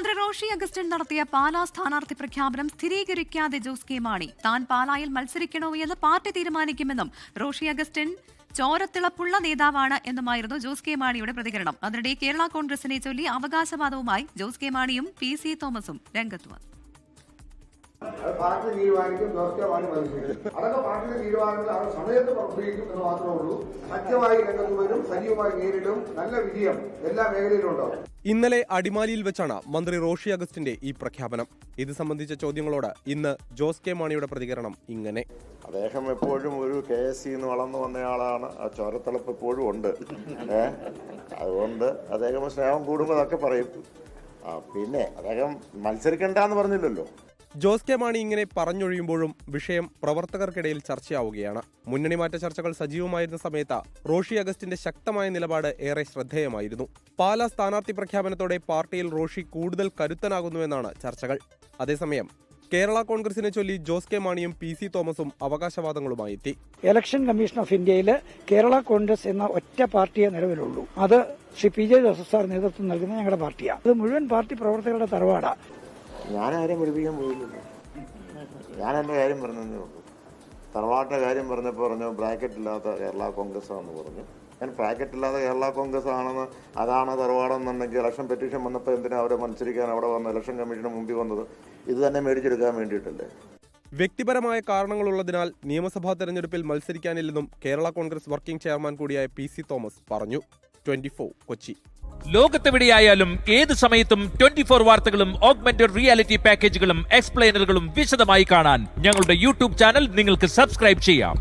മന്ത്രി റോഷി അഗസ്റ്റിൻ നടത്തിയ പാലാ സ്ഥാനാർത്ഥി പ്രഖ്യാപനം സ്ഥിരീകരിക്കാതെ ജോസ് കെ മാണി താൻ പാലായിൽ മത്സരിക്കണോ എന്ന് പാർട്ടി തീരുമാനിക്കുമെന്നും റോഷി അഗസ്റ്റിൻ ചോരത്തിളപ്പുള്ള നേതാവാണ് എന്നുമായിരുന്നു ജോസ് കെ മാണിയുടെ പ്രതികരണം. അതിനിടെ കേരള കോൺഗ്രസിനെ ചൊല്ലി അവകാശവാദവുമായി ജോസ് കെ മാണിയും PC തോമസും രംഗത്ത് വന്നു. പാർട്ടി തീരുമാനിക്കും, ജോസ് കെ മാണി മത്സരിക്കും. അതൊക്കെ പാർട്ടിയുടെ തീരുമാനങ്ങൾ അവർ സമയത്ത് പുറപ്പെടുവിക്കും എന്ന് മാത്രമേ ഉള്ളൂ. സത്യമായി രംഗത്ത് വരും, സജീവമായി നേരിടും. നല്ല വിജയം എല്ലാ മേഖലയിലും ഉണ്ടാവും. ഇന്നലെ അടിമാലിയിൽ വെച്ചാണ് മന്ത്രി റോഷി അഗസ്റ്റിന്റെ ഈ പ്രഖ്യാപനം. ഇത് സംബന്ധിച്ച ചോദ്യങ്ങളോട് ഇന്ന് ജോസ് കെ മാണിയുടെ പ്രതികരണം ഇങ്ങനെ: അദ്ദേഹം എപ്പോഴും ഒരു KSC വളർന്നു വന്നയാളാണ്. ആ ചോരത്തിളപ്പ് എപ്പോഴും ഉണ്ട്. അതുകൊണ്ട് അദ്ദേഹം സ്നേഹം കൂടുമ്പോൾ അതൊക്കെ പറയും. പിന്നെ അദ്ദേഹം മത്സരിക്കണ്ടെന്ന് പറഞ്ഞില്ലല്ലോ. ജോസ് കെ മാണി ഇങ്ങനെ പറഞ്ഞൊഴിയുമ്പോഴും വിഷയം പ്രവർത്തകർക്കിടയിൽ ചർച്ചയാവുകയാണ്. മുന്നണി മാറ്റ ചർച്ചകൾ സജീവമായിരുന്ന സമയത്ത് റോഷി അഗസ്റ്റിന്റെ ശക്തമായ നിലപാട് ഏറെ ശ്രദ്ധേയമായിരുന്നു. പാലാ സ്ഥാനാർത്ഥി പ്രഖ്യാപനത്തോടെ പാർട്ടിയിൽ റോഷി കൂടുതൽ കരുത്തനാകുന്നുവെന്നാണ് ചർച്ചകൾ. അതേസമയം കേരള കോൺഗ്രസിനെ ചൊല്ലി ജോസ് കെ മാണിയും PC തോമസും അവകാശവാദങ്ങളുമായി എത്തി. ഇലക്ഷൻ കമ്മീഷൻ ഓഫ് ഇന്ത്യയിൽ കേരള കോൺഗ്രസ് എന്ന ഒറ്റ പാർട്ടിയെ നിലവിലുള്ളൂ. അത് ശ്രീ PJ ജോസഫ് സാർ നേതൃത്വം നൽകുന്ന ഞങ്ങളുടെ പാർട്ടിയാണ്. അത് മുഴുവൻ പാർട്ടി പ്രവർത്തകരുടെ തറവാടാണ്. ഞാനാരെയും പഠിപ്പിക്കാൻ പോയില്ലല്ലോ. ഞാൻ എൻ്റെ കാര്യം പറഞ്ഞതേ ഉള്ളൂ. തറവാട്ടിൻ്റെ കാര്യം പറഞ്ഞപ്പോൾ പറഞ്ഞു ബ്രാക്കറ്റ് ഇല്ലാത്ത കേരള കോൺഗ്രസ് ആണെന്ന് പറഞ്ഞു. ഞാൻ ബ്രാക്കറ്റ് ഇല്ലാത്ത കേരള കോൺഗ്രസ് ആണെന്ന്, അതാണ് തറവാടെന്നുണ്ടെങ്കിൽ ഇലക്ഷൻ പെറ്റീഷൻ വന്നപ്പോൾ എന്തിനാണ് അവരെ മത്സരിക്കാൻ അവിടെ വന്ന് ഇലക്ഷൻ കമ്മീഷന് മുമ്പിൽ വന്നത്? ഇത് തന്നെ മേടിച്ചെടുക്കാൻ വേണ്ടിയിട്ടല്ലേ. വ്യക്തിപരമായ കാരണങ്ങളുള്ളതിനാൽ നിയമസഭാ തെരഞ്ഞെടുപ്പിൽ മത്സരിക്കാനില്ലെന്നും കേരള കോൺഗ്രസ് വർക്കിംഗ് ചെയർമാൻ കൂടിയായ PC തോമസ് പറഞ്ഞു. 24 കൊച്ചി. ലോകത്തെവിടെയായാലും ഏത് സമയത്തും 24 വാർത്തകളും ഓഗ്മെന്റഡ് റിയാലിറ്റി പാക്കേജുകളും എക്സ്പ്ലെയിനറുകളും വിശദമായി കാണാൻ ഞങ്ങളുടെ YouTube ചാനൽ നിങ്ങൾക്ക് സബ്സ്ക്രൈബ് ചെയ്യാം.